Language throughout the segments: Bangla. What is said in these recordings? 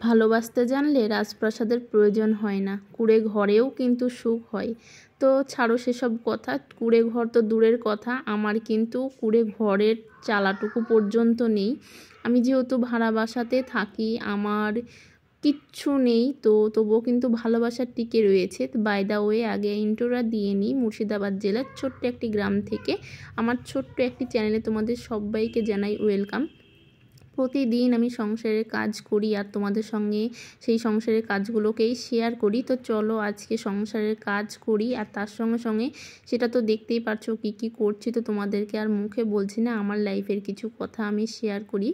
ভালোবাসতে জানলে রাজপ্রাসাদের প্রয়োজন হয় না, কুঁড়ে ঘরেও কিন্তু সুখ হয়। তো ছাড়ো সেসব কথা, কুঁড়ে ঘর তো দূরের কথা, আমার কিন্তু কুঁড়ে ঘরের চালাটুকু পর্যন্ত নেই। আমি যেহেতু ভাড়া বাসাতে থাকি, আমার কিচ্ছু নেই, তো তবুও কিন্তু ভালোবাসা টিকে রয়েছে। বাই দ্য ওয়ে, আগে ইন্ট্রোটা দিয়ে নিই। মুর্শিদাবাদ জেলার ছোট্ট একটি গ্রাম থেকে আমার ছোট্ট একটি চ্যানেলে তোমাদের সবাইকে জানাই ওয়েলকাম। প্রতিদিন আমি সংসারের কাজ করি আর তোমাদের সঙ্গে সেই সংসারের কাজগুলোকেই শেয়ার করি। তো চলো আজকে সংসারের কাজ করি, আর তার সঙ্গে সঙ্গে সেটা তো দেখতেই পারছো কী কী করছি, তো তোমাদেরকে আর মুখে বলছি না, আমার লাইফের কিছু কথা আমি শেয়ার করি।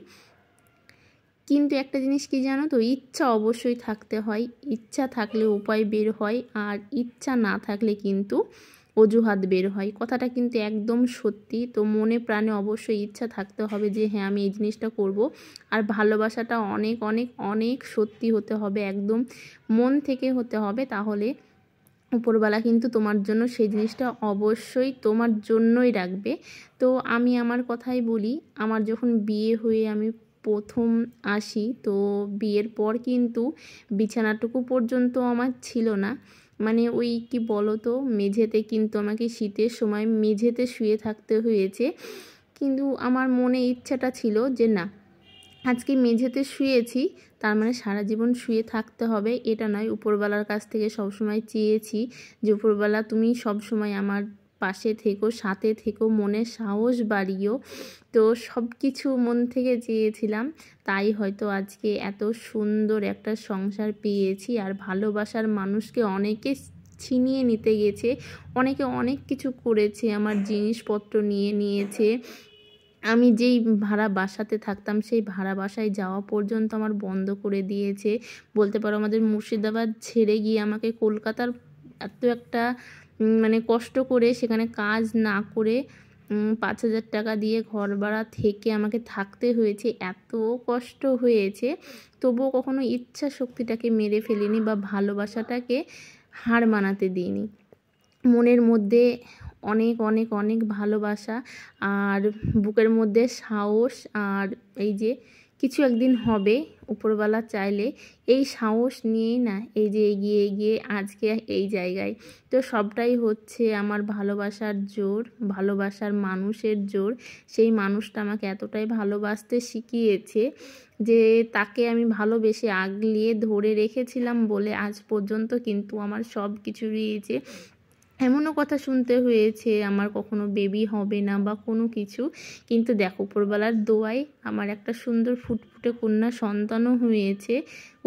কিন্তু একটা জিনিস কি জানো তো, ইচ্ছা অবশ্যই থাকতে হয়। ইচ্ছা থাকলে উপায় বের হয়, আর ইচ্ছা না থাকলে কিন্তু অজুহাত বের হয়। কথাটা কিন্তু একদম সত্যি। তো মনে প্রাণে অবশ্যই ইচ্ছা থাকতে হবে যে হ্যাঁ আমি এই জিনিসটা করব, আর ভালোবাসাটা অনেক অনেক অনেক সত্যি হতে হবে, একদম মন থেকে হতে হবে। তাহলে উপরওয়ালা কিন্তু তোমার জন্য সেই জিনিসটা অবশ্যই তোমার জন্যই রাখবে। তো আমি আমার কথাই বলি, আমার যখন বিয়ে হয়ে আমি প্রথম আসি, তো বিয়ের পর কিন্তু বিছানাটুকু পর্যন্ত আমার ছিল না। মানে ওই কি বলো তো, মেঝেতে কিন্তু আমাকে শীতের সময় মেঝেতে শুয়ে থাকতে হয়েছে। কিন্তু আমার মনে ইচ্ছাটা ছিল যে না, আজকে মেঝেতে শুয়েছি, তার মানে সারা জীবন শুয়ে থাকতে হবে এটা নয়। উপরওয়ালার কাছ থেকে সবসময় চেয়েছি যে উপরওয়ালা তুমি সবসময় আমার পাশে থেকো, সাথে থেকো, মনে সাহস বাড়িও। তো সব কিছু মন থেকে চেয়েছিলাম, তাই হয়তো আজকে এত সুন্দর একটা সংসার পেয়েছি। আর ভালোবাসার মানুষকে অনেকে ছিনিয়ে নিতে গেছে, অনেকে অনেক কিছু করেছে, আমার জিনিসপত্র নিয়ে নিয়েছে। আমি যেই ভাড়া বাসাতে থাকতাম সেই ভাড়া বাসায় যাওয়া পর্যন্ত আমার বন্ধ করে দিয়েছে। বলতে পারো আমাদের মুর্শিদাবাদ ছেড়ে গিয়ে আমাকে কলকাতার এত একটা মানে কষ্ট করে সেখানে কাজ না করে 5,000 টাকা দিয়ে ঘর ভাড়া থেকে আমাকে থাকতে হয়েছে। এত কষ্ট হয়েছে, তবুও কখনো ইচ্ছা শক্তিটাকে মেরে ফেলিনি বা ভালোবাসাটাকে হার মানাতে দিইনি। মনের মধ্যে অনেক অনেক অনেক ভালোবাসা, আর বুকের মধ্যে সাহস, আর এই যে কিছু একদিন হবে উপরওয়ালা চাইলে, এই সাহস নিয়েই না এই যে এগিয়ে এগিয়ে আজকে এই জায়গায়। তো সবটাই হচ্ছে আমার ভালোবাসার জোর, ভালোবাসার মানুষের জোর। সেই মানুষটা আমাকে এতটাই ভালোবাসতে শিখিয়েছে যে তাকে আমি ভালোবেসে আগলিয়ে ধরে রেখেছিলাম বলে আজ পর্যন্ত কিন্তু আমার সব কিছু রয়েছে। এমনও কথা শুনতে হয়েছে আমার কখনো বেবি হবে না বা কোনো কিছু, কিন্তু দেখো উপরওয়ালার দোয়ায় আমার একটা সুন্দর ফুটফুটে কন্যা সন্তানও হয়েছে।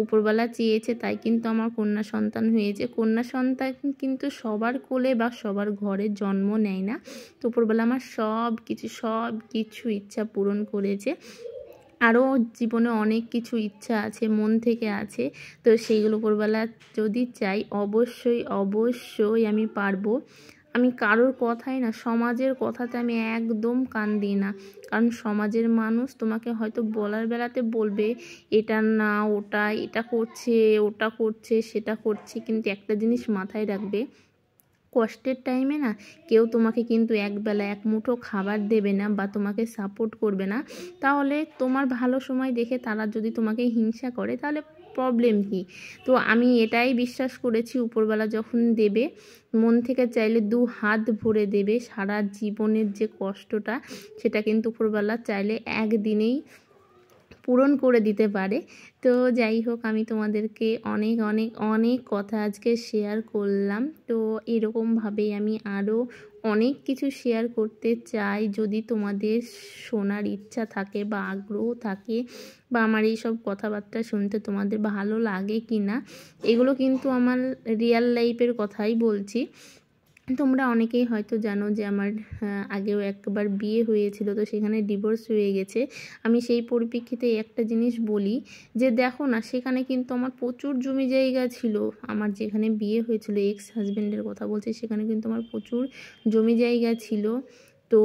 উপরওয়ালা চেয়েছে তাই কিন্তু আমার কন্যা সন্তান হয়েছে। কন্যা সন্তান কিন্তু সবার কোলে বা সবার ঘরে জন্ম নেয় না। তো উপরওয়ালা আমার সব কিছু ইচ্ছা পূরণ করেছে। আরও জীবনে অনেক কিছু ইচ্ছা আছে, মন থেকে আছে, তো সেইগুলো উপরওয়ালা যদি চাই অবশ্যই অবশ্যই আমি পারবো। আমি কারোর কথাই না, সমাজের কথাতে আমি একদম কান দিই না, কারণ সমাজের মানুষ তোমাকে হয়তো বলার বেলাতে বলবে এটা না ওটা, এটা করছে ওটা করছে সেটা করছে, কিন্তু একটা জিনিস মাথায় রাখবে, কষ্টের টাইমে না কেউ তোমাকে কিন্তু একবেলা এক মুঠো খাবার দেবে না বা তোমাকে সাপোর্ট করবে না। তাহলে তোমার ভালো সময় দেখে তারা যদি তোমাকে হিংসা করে তাহলে প্রবলেম কী? তো আমি এটাই বিশ্বাস করেছি, উপরওয়ালা যখন দেবে মন থেকে চাইলে 2 হাত ভরে দেবে। সারা জীবনের যে কষ্টটা সেটা কিন্তু উপরওয়ালা চাইলে একদিনেই পূরণ করে দিতে পারে। তো যাই হোক, আমি তোমাদেরকে অনেক অনেক অনেক কথা আজকে শেয়ার করলাম। তো এরকমভাবেই আমি আরও অনেক কিছু শেয়ার করতে চাই। যদি তোমাদের শোনার ইচ্ছা থাকে বা আগ্রহ থাকে বা আমার এইসব কথাবার্তা শুনতে তোমাদের ভালো লাগে কি না, এগুলো কিন্তু আমার রিয়েল লাইফের কথাই বলছি। তোমরা অনেকেই হয়তো জানো যে আমার আগেও একবার বিয়ে হয়েছিল, তো সেখানে ডিভোর্স হয়ে গেছে। আমি সেই পরিপ্রেক্ষিতে একটা জিনিস বলি যে দেখো না, সেখানে কিন্তু আমার প্রচুর জমি জায়গা ছিল। আমার যেখানে বিয়ে হয়েছিল, এক্স হাজব্যান্ডের কথা বলছি, সেখানে কিন্তু আমার প্রচুর জমি জায়গা ছিল, তো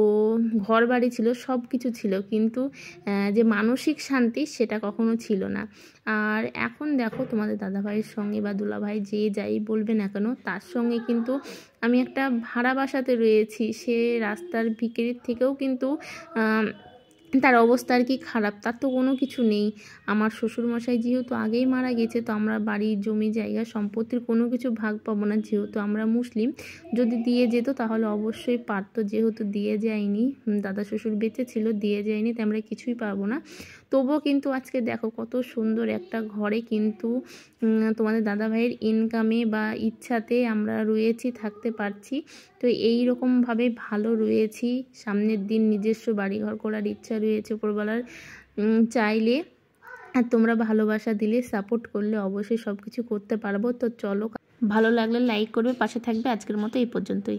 ঘর বাড়ি ছিল, সব কিছু ছিল, কিন্তু যে মানসিক শান্তি সেটা কখনো ছিল না। আর এখন দেখো তোমাদের দাদাভাইয়ের সঙ্গে বা দুলাভাই যে যাই বলবে না কেন, তার সঙ্গে কিন্তু আমি একটা ভাড়া বাসাতে রয়েছি। সে রাস্তার ভিখারির থেকেও কিন্তু তার অবস্থা আর কি খারাপ, তার তো কোনো কিছু নেই। আমার শ্বশুরমশাই যেহেতু আগেই মারা গেছে, তো আমরা বাড়ির জমি জায়গা সম্পত্তির কোনো কিছু ভাগ পাবো না, যেহেতু আমরা মুসলিম। যদি দিয়ে যেত তাহলে অবশ্যই পারতো, যেহেতু দিয়ে যায়নি, দাদা শ্বশুর বেঁচে ছিল, দিয়ে যায়নি, তাই আমরা কিছুই পাবো না। তবুও কিন্তু আজকে দেখো কত সুন্দর একটা ঘরে কিন্তু তোমাদের দাদাভাইয়ের ইনকামে বা ইচ্ছাতে আমরা রয়েছি, থাকতে পারছি। তো এই রকমভাবে ভালো রয়েছি। সামনের দিন নিজস্ব বাড়িঘর করার ইচ্ছা রয়েছে উপরওয়ালার চাইলে, আর তোমরা ভালোবাসা দিলে, সাপোর্ট করলে অবশ্যই সব কিছু করতে পারবো। তো চলো, ভালো লাগলে লাইক করবে, পাশে থাকবে। আজকের মতো এই পর্যন্তই।